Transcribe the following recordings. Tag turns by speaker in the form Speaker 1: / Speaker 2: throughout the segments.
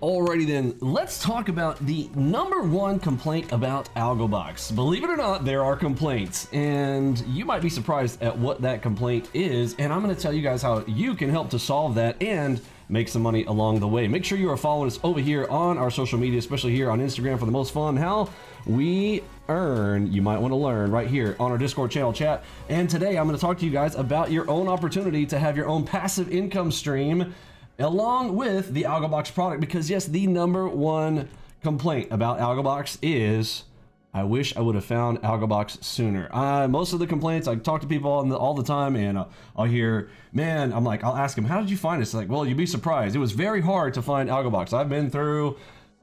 Speaker 1: Alrighty then, let's talk about the number one complaint about AlgoBox. Believe it or not, there are complaints, and you might be surprised at what that complaint is, and I'm going to tell you guys how you can help to solve that and make some money along the way. Make sure you are following us over here on our social media, especially here on Instagram for the most fun. How we earn, you might want to learn right here on our Discord channel chat. And today I'm going to talk to you guys about your own opportunity to have your own passive income stream along with the AlgoBox product, because yes, the number one complaint about AlgoBox is, I wish I would have found AlgoBox sooner. Most of the complaints, I talk to people all the time, and I'll hear, man, I'll ask them, how did you find us? Like, well, you'd be surprised. It was very hard to find AlgoBox. I've been through,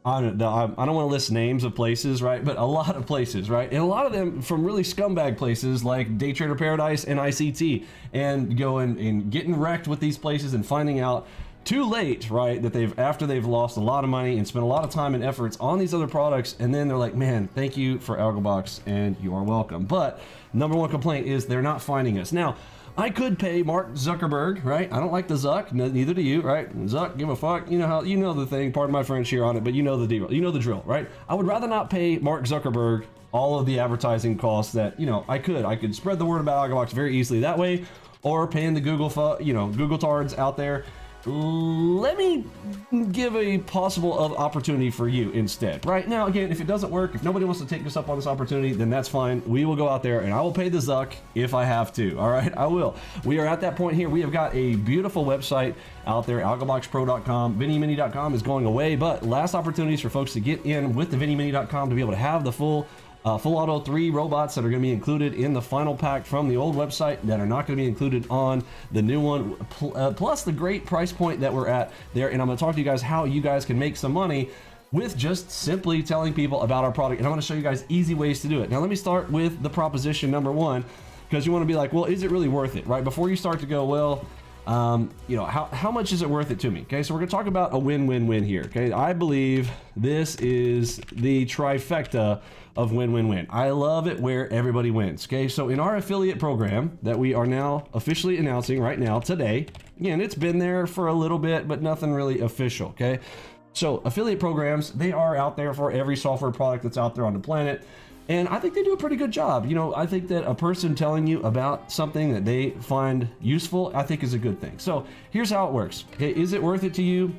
Speaker 1: I don't want to list names of places, right? But a lot of places, right? And a lot of them from really scumbag places like Day Trader Paradise and ICT, and going and getting wrecked with these places and finding out too late, right, that after they've lost a lot of money and spent a lot of time and efforts on these other products, and then they're like, man, thank you for AlgoBox and you are welcome. But number one complaint is they're not finding us. Now, I could pay Mark Zuckerberg, right? I don't like the Zuck, neither do you, right? Zuck, give a fuck. You know the thing. Pardon my French here on it, but you know the deal. You know the drill, right? I would rather not pay Mark Zuckerberg all of the advertising costs that, I could spread the word about AlgoBox very easily that way, or paying the Google tards out there. Let me give a possible opportunity for you instead. Right now, again, if it doesn't work, if nobody wants to take us up on this opportunity, then that's fine. We will go out there and I will pay the Zuck if I have to. All right, I will. We are at that point here. We have got a beautiful website out there, algoboxpro.com. VinnyMini.com is going away, but last opportunities for folks to get in with the VinnyMini.com to be able to have the full auto 3 robots that are going to be included in the final pack from the old website that are not going to be included on the new one, plus the great price point that we're at there. And I'm going to talk to you guys how you guys can make some money with just simply telling people about our product. And I'm going to show you guys easy ways to do it. Now, let me start with the proposition number one, because you want to be like, well, is it really worth it, right? Before you start to go, well, how much is it worth it to me? Okay, so we're gonna talk about a win-win-win here. Okay, I believe this is the trifecta of win-win-win. I love it where everybody wins. Okay, so in our affiliate program that we are now officially announcing right now today, again, it's been there for a little bit, but nothing really official. Okay, so affiliate programs, they are out there for every software product that's out there on the planet. And I think they do a pretty good job. I think that a person telling you about something that they find useful, I think is a good thing. So here's how it works. Okay, is it worth it to you?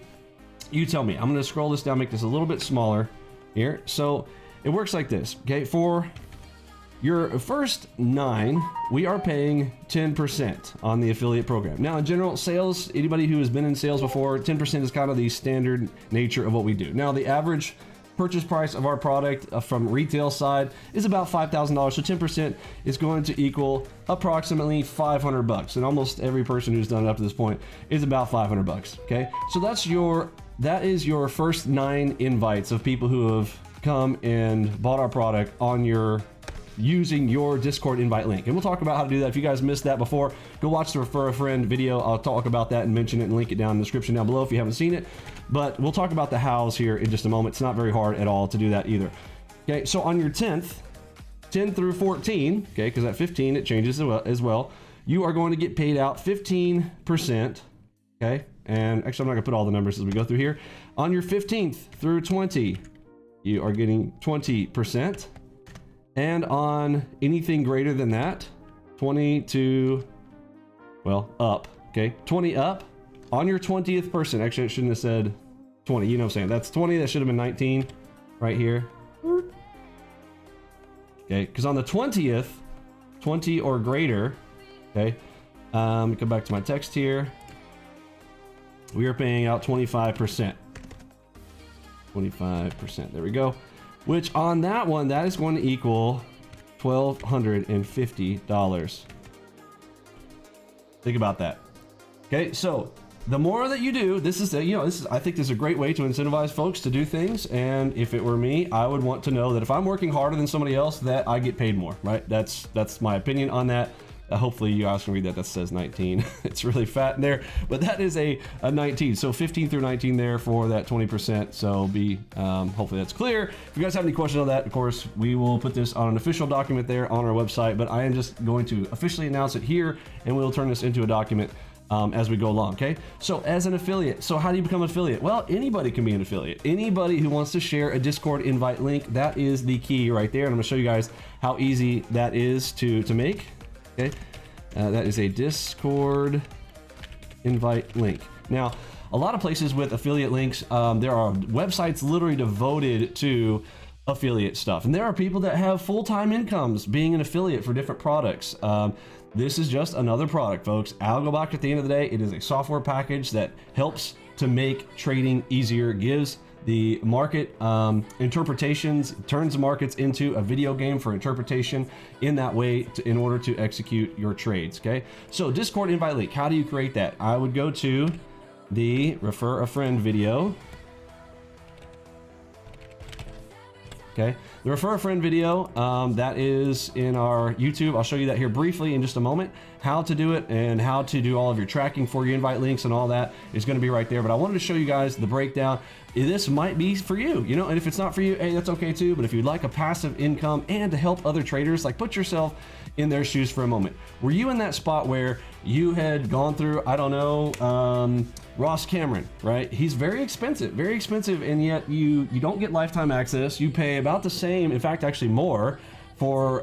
Speaker 1: You tell me. I'm going to scroll this down, make this a little bit smaller here. So it works like this. Okay, for your first 9, we are paying 10% on the affiliate program. Now, in general, sales, anybody who has been in sales before, 10% is kind of the standard nature of what we do. Now, the average purchase price of our product from retail side is about $5,000. So 10% is going to equal approximately $500. And almost every person who's done it up to this point is about $500. Okay. So that is your first 9 invites of people who have come and bought our product on using your Discord invite link. And we'll talk about how to do that. If you guys missed that before, go watch the Refer a Friend video. I'll talk about that and mention it and link it down in the description down below if you haven't seen it. But we'll talk about the hows here in just a moment. It's not very hard at all to do that either. Okay, so on your 10th, 10 through 14, okay, because at 15 it changes as well, you are going to get paid out 15%, okay? And actually, I'm not gonna put all the numbers as we go through here. On your 15th through 20, you are getting 20%. And on anything greater than that, 20 to, well, up, okay? 20 up. On your 20th person, actually, I shouldn't have said 20, you know what I'm saying? That's 20, that should have been 19 right here. Okay, because on the 20th, 20 or greater, okay, come back to my text here. We are paying out 25%. 25%, there we go. Which on that one, that is going to equal $1,250. Think about that. Okay, so the more that you do, I think this is a great way to incentivize folks to do things. And if it were me, I would want to know that if I'm working harder than somebody else, that I get paid more, right? That's my opinion on that. Hopefully you guys can read that. That says 19. It's really fat in there, but that is a 19. So 15 through 19 there for that 20%. So hopefully that's clear. If you guys have any questions on that, of course, we will put this on an official document there on our website, but I am just going to officially announce it here, and we'll turn this into a document as we go along. Okay, so as an affiliate, so how do you become an affiliate? Well, anybody can be an affiliate. Anybody who wants to share a Discord invite link, that is the key right there. And I'm gonna show you guys how easy that is to make. Okay, that is a Discord invite link. Now, a lot of places with affiliate links, there are websites literally devoted to affiliate stuff, and there are people that have full-time incomes being an affiliate for different products. This is just another product, folks. Algobox, at the end of the day, it is a software package that helps to make trading easier, gives the market interpretations, turns the markets into a video game for interpretation in that way in order to execute your trades. Okay, so Discord invite link, how do you create that? I would go to the refer a friend video. Okay, the refer a friend video, that is in our YouTube. I'll show you that here briefly in just a moment. How to do it and how to do all of your tracking for your invite links and all that is going to be right there. But I wanted to show you guys the breakdown. This might be for you, you know, and if it's not for you, hey, that's okay too. But if you'd like a passive income and to help other traders, like put yourself in their shoes for a moment. Were you in that spot where you had gone through, I don't know, Ross Cameron, right? He's very expensive, and yet you don't get lifetime access. You pay about the same, in fact, actually more for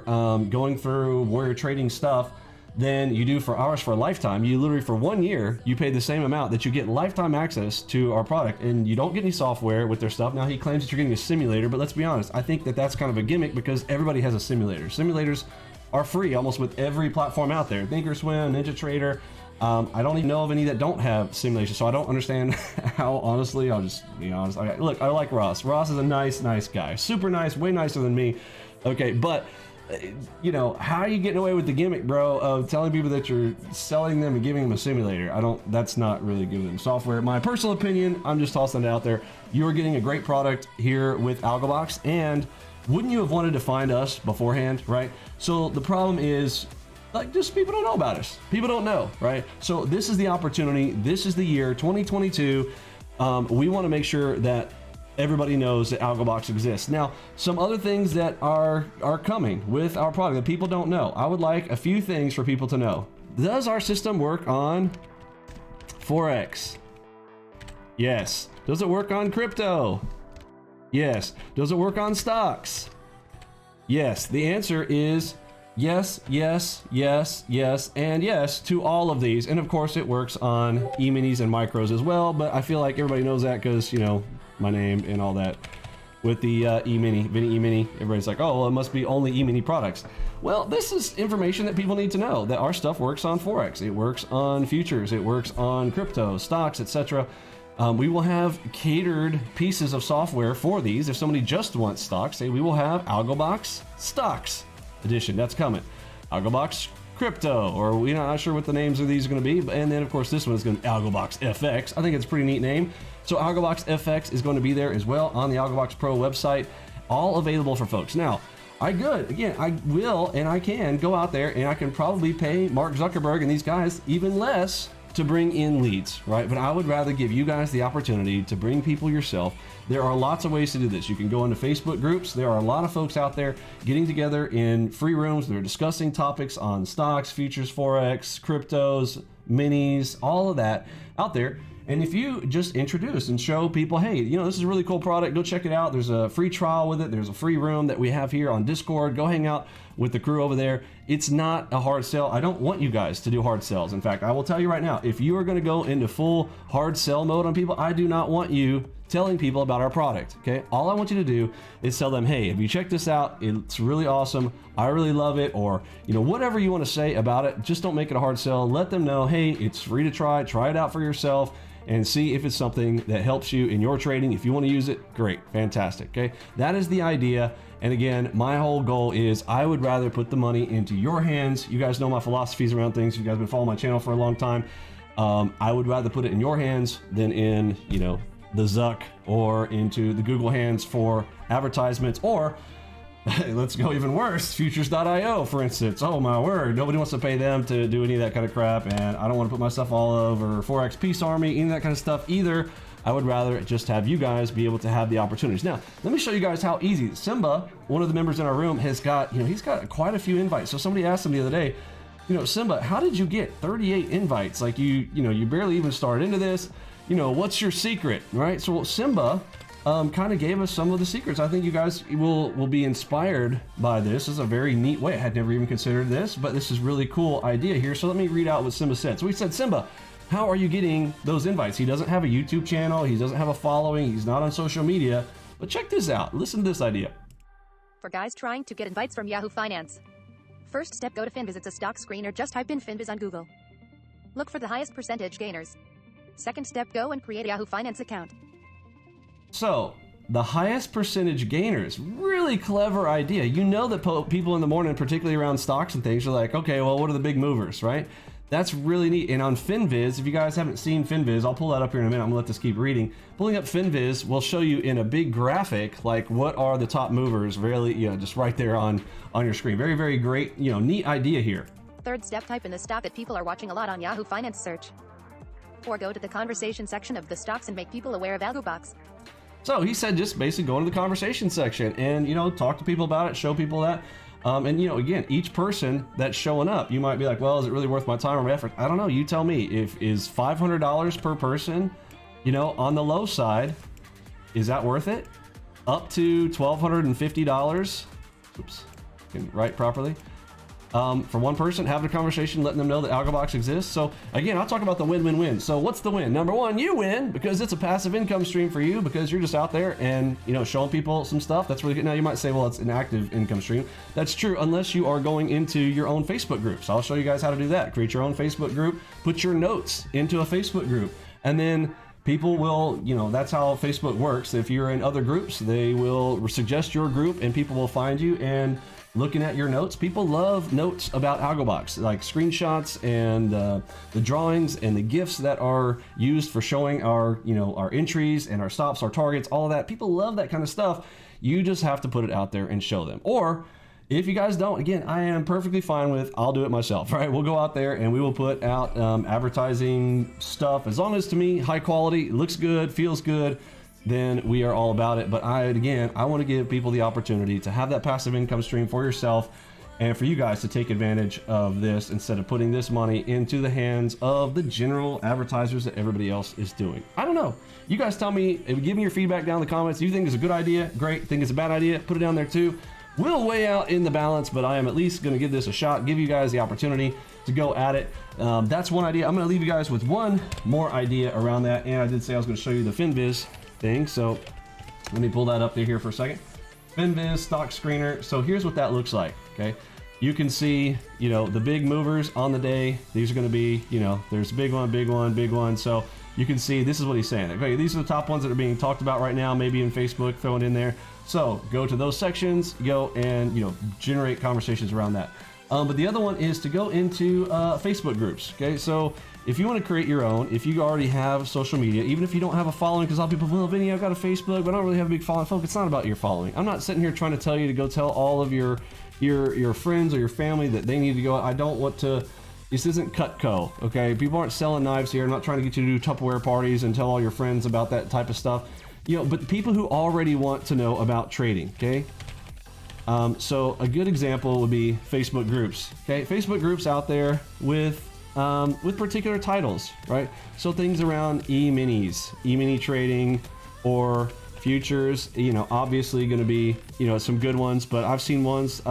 Speaker 1: going through Warrior Trading stuff than you do for ours for a lifetime. You literally, for 1 year, you pay the same amount that you get lifetime access to our product, and you don't get any software with their stuff. Now, he claims that you're getting a simulator, but let's be honest, I think that that's kind of a gimmick because everybody has a simulator. Simulators are free almost with every platform out there. Thinkorswim, NinjaTrader. I don't even know of any that don't have simulation, so I don't understand how, honestly, I'll just be honest. Look, I like Ross. Ross is a nice guy. Super nice, way nicer than me. Okay, but you know, how are you getting away with the gimmick, bro, of telling people that you're selling them and giving them a simulator? That's not really giving them software. My personal opinion, I'm just tossing it out there. You are getting a great product here with Algobox, and wouldn't you have wanted to find us beforehand, right? So the problem is, like, just people don't know about us. People don't know, right? So this is the opportunity. This is the year 2022. We want to make sure that everybody knows that Algobox exists. Now, some other things that are coming with our product that people don't know. I would like a few things for people to know. Does our system work on Forex? Yes. Does it work on crypto? Yes. Does it work on stocks? Yes. The answer is yes, yes, yes, yes, and yes to all of these. And of course it works on E-minis and micros as well, but I feel like everybody knows that because, you know, my name and all that. With the E-mini, Vinny E-mini, everybody's like, oh, well, it must be only E-mini products. Well, this is information that people need to know, that our stuff works on Forex, it works on futures, it works on crypto, stocks, etc. We will have catered pieces of software for these. If somebody just wants stocks, say we will have Algobox Stocks Edition. That's coming. Algobox Crypto, or we're not sure what the names of these are going to be. And then, of course, this one is going to be Algobox FX. I think it's a pretty neat name. So Algobox FX is going to be there as well on the Algobox Pro website, all available for folks. Now, I will and I can go out there and I can probably pay Mark Zuckerberg and these guys even less to bring in leads, right? But I would rather give you guys the opportunity to bring people yourself. There are lots of ways to do this. You can go into Facebook groups. There are a lot of folks out there getting together in free rooms. They're discussing topics on stocks, futures, Forex, cryptos, minis, all of that out there. And if you just introduce and show people, hey, you know, this is a really cool product, go check it out. There's a free trial with it. There's a free room that we have here on Discord. Go hang out with the crew over there. It's not a hard sell. I don't want you guys to do hard sells. In fact, I will tell you right now, if you are going to go into full hard sell mode on people, I do not want you telling people about our product, okay? All I want you to do is tell them, hey, have you checked this out? It's really awesome. I really love it. Or, you know, whatever you want to say about it, just don't make it a hard sell. Let them know, hey, it's free to try it out for yourself and see if it's something that helps you in your trading. If you want to use it, great, fantastic, okay? That is the idea. And again, my whole goal is I would rather put the money into your hands. You guys know my philosophies around things. You guys have been following my channel for a long time. I would rather put it in your hands than in, you know, the Zuck or into the Google hands for advertisements, or let's go even worse, futures.io, for instance. Oh my word, nobody wants to pay them to do any of that kind of crap, and I don't want to put my stuff all over Forex Peace Army, any of that kind of stuff either. I would rather just have you guys be able to have the opportunities. Now, let me show you guys how easy. Simba, one of the members in our room, has got, you know, he's got quite a few invites. So somebody asked him the other day, you know, Simba, how did you get 38 invites? Like you know, you barely even started into this. You know, what's your secret, right? So Simba kind of gave us some of the secrets. I think you guys will be inspired by this. This is a very neat way. I had never even considered this, but this is really cool idea here. So let me read out what Simba said. So we said, Simba, how are you getting those invites? He doesn't have a YouTube channel. He doesn't have a following. He's not on social media. But check this out. Listen to this idea.
Speaker 2: For guys trying to get invites from Yahoo Finance. First step, go to Finviz. It's a stock screener. Just type in Finviz on Google. Look for the highest percentage gainers. Second step, go and create a Yahoo Finance account.
Speaker 1: So, the highest percentage gainers, really clever idea. You know that people in the morning, particularly around stocks and things, are like, okay, well, what are the big movers, right? That's really neat. And on Finviz, if you guys haven't seen Finviz, I'll pull that up here in a minute. I'm gonna let this keep reading. Pulling up Finviz will show you in a big graphic, like what are the top movers, really, you know, just right there on your screen. Very, very great, you know, neat idea here.
Speaker 2: Third step, type in the stock that people are watching a lot on Yahoo Finance search. 4, go to the conversation section of the stocks and make people aware of AlgoBox.
Speaker 1: So he said just basically go into the conversation section and, you know, talk to people about it, show people that. And, you know, again, each person that's showing up, you might be like, well, is it really worth my time or my effort? I don't know. You tell me. Is $500 per person, you know, on the low side, is that worth it? Up to $1,250. Oops, can write properly. For one person, having a conversation, letting them know that AlgoBox exists. So again, I'll talk about the win-win-win. So what's the win? Number one, you win because it's a passive income stream for you because you're just out there and, you know, showing people some stuff. That's really good. Now you might say, well, it's an active income stream. That's true unless you are going into your own Facebook group. So I'll show you guys how to do that. Create your own Facebook group, put your notes into a Facebook group, and then people will, you know, that's how Facebook works. If you're in other groups, they will suggest your group and people will find you and looking at your notes. People love notes about AlgoBox, like screenshots and the drawings and the GIFs that are used for showing our, you know, our entries and our stops, our targets, all of that. People love that kind of stuff. You just have to put it out there and show them. Or if you guys don't, again, I am perfectly fine with, I'll do it myself, right? We'll go out there and we will put out advertising stuff. As long as to me, high quality, looks good, feels good, then we are all about it. But I want to give people the opportunity to have that passive income stream for yourself and for you guys to take advantage of this instead of putting this money into the hands of the general advertisers that everybody else is doing. I don't know. You guys tell me, give me your feedback down in the comments. You think it's a good idea? Great. Think it's a bad idea? Put it down there too. We'll weigh out in the balance, but I am at least going to give this a shot, give you guys the opportunity to go at it. That's one idea. I'm going to leave you guys with one more idea around that. And I did say I was going to show you the Finviz thing, so let me pull that up there here for a second. Finviz stock screener. So here's what that looks like. Okay, you can see, you know, the big movers on the day. These are going to be, you know, there's big one, big one, big one. So you can see this is what he's saying. Okay, these are the top ones that are being talked about right now, maybe in Facebook, throw it in there. So go to those sections, go and, you know, generate conversations around that. But the other one is to go into Facebook groups. Okay, so if you want to create your own, if you already have social media, even if you don't have a following, because a lot of people, well, Vinny, I've got a Facebook, but I don't really have a big following. Folks, it's not about your following. I'm not sitting here trying to tell you to go tell all of your friends or your family that they need to go. I don't want to. This isn't Cutco, okay? People aren't selling knives here. I'm not trying to get you to do Tupperware parties and tell all your friends about that type of stuff. You know, but people who already want to know about trading, okay? So a good example would be Facebook groups, okay? Facebook groups out there with particular titles, right? So things around E-minis, E-mini trading, or futures, you know, obviously going to be, you know, some good ones, but I've seen ones,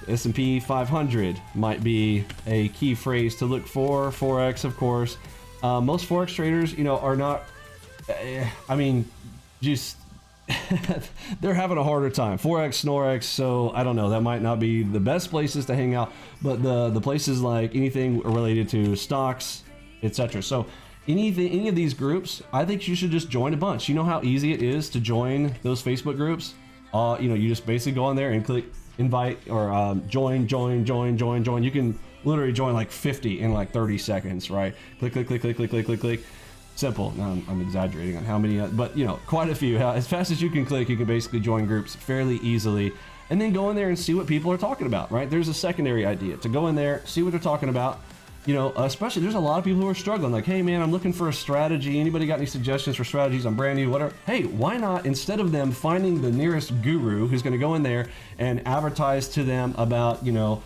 Speaker 1: S&P 500 might be a key phrase to look for. Forex, of course. Most Forex traders, you know, are not, I mean, just they're having a harder time. Forex, Snorex, so I don't know, that might not be the best places to hang out, but the places like anything related to stocks, etc. So any of these groups, I think you should just join a bunch. You know how easy it is to join those Facebook groups? You know, you just basically go on there and click invite or join. You can literally join like 50 in like 30 seconds, right? Click. Simple. Now I'm exaggerating on how many, but you know, quite a few. As fast as you can click, you can basically join groups fairly easily, and then go in there and see what people are talking about, right? There's a secondary idea to go in there, see what they're talking about. You know, especially there's a lot of people who are struggling. Like, hey man, I'm looking for a strategy. Anybody got any suggestions for strategies? I'm brand new, whatever. Hey, why not, instead of them finding the nearest guru who's going to go in there and advertise to them about, you know,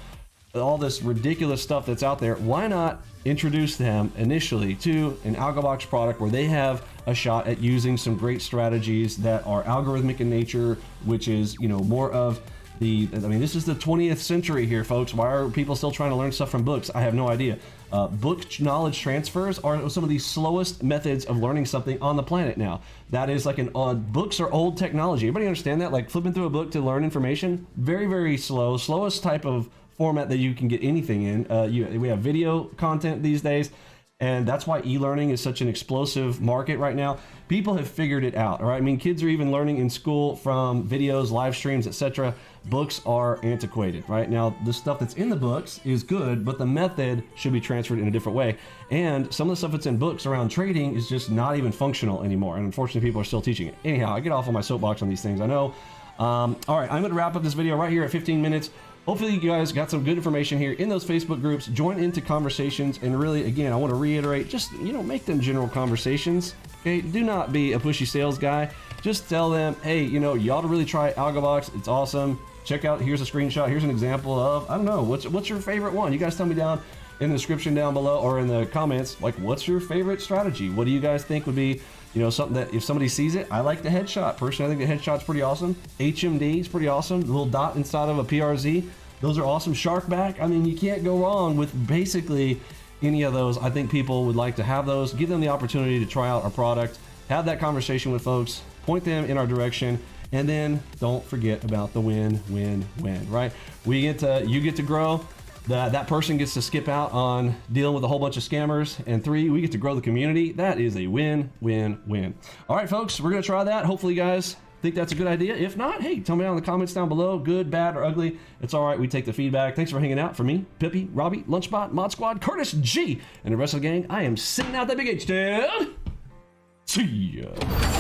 Speaker 1: all this ridiculous stuff that's out there, why not introduce them initially to an AlgoBox product where they have a shot at using some great strategies that are algorithmic in nature, which is, you know, more of the, I mean, this is the 20th century here, folks. Why are people still trying to learn stuff from books? I have no idea. Book knowledge transfers are some of the slowest methods of learning something on the planet now. That is like books are old technology. Everybody understand that? Like flipping through a book to learn information, very, very slow, slowest type of format that you can get anything in. We have video content these days, and that's why e-learning is such an explosive market right now. People have figured it out, all right? I mean, kids are even learning in school from videos, live streams, etc. Books are antiquated, right? Now, the stuff that's in the books is good, but the method should be transferred in a different way. And some of the stuff that's in books around trading is just not even functional anymore. And unfortunately, people are still teaching it. Anyhow, I get off on my soapbox on these things, I know. All right, I'm gonna wrap up this video right here at 15 minutes. Hopefully you guys got some good information here in those Facebook groups. Join into conversations, and really, again, I want to reiterate, just, you know, make them general conversations. Okay, do not be a pushy sales guy. Just tell them, hey, you know, you ought to really try AlgoBox. It's awesome. Check out, here's a screenshot. Here's an example of, I don't know, what's your favorite one? You guys tell me down in the description down below or in the comments, like, what's your favorite strategy? What do you guys think would be, you know, something that if somebody sees it? I like the headshot. Personally, I think the headshot's pretty awesome. HMD is pretty awesome. The little dot inside of a PRZ. Those are awesome. Sharkback, I mean, you can't go wrong with basically any of those. I think people would like to have those. Give them the opportunity to try out our product, have that conversation with folks, point them in our direction, and then don't forget about the win, win, win, right? You get to grow. That person gets to skip out on dealing with a whole bunch of scammers. And 3, we get to grow the community. That is a win, win, win. All right, folks, we're going to try that. Hopefully, you guys think that's a good idea. If not, hey, tell me down in the comments down below. Good, bad, or ugly. It's all right. We take the feedback. Thanks for hanging out. For me, Pippi, Robbie, Lunchbot, Mod Squad, Curtis G, and the rest of the gang, I am sitting out that big H, dude. See ya.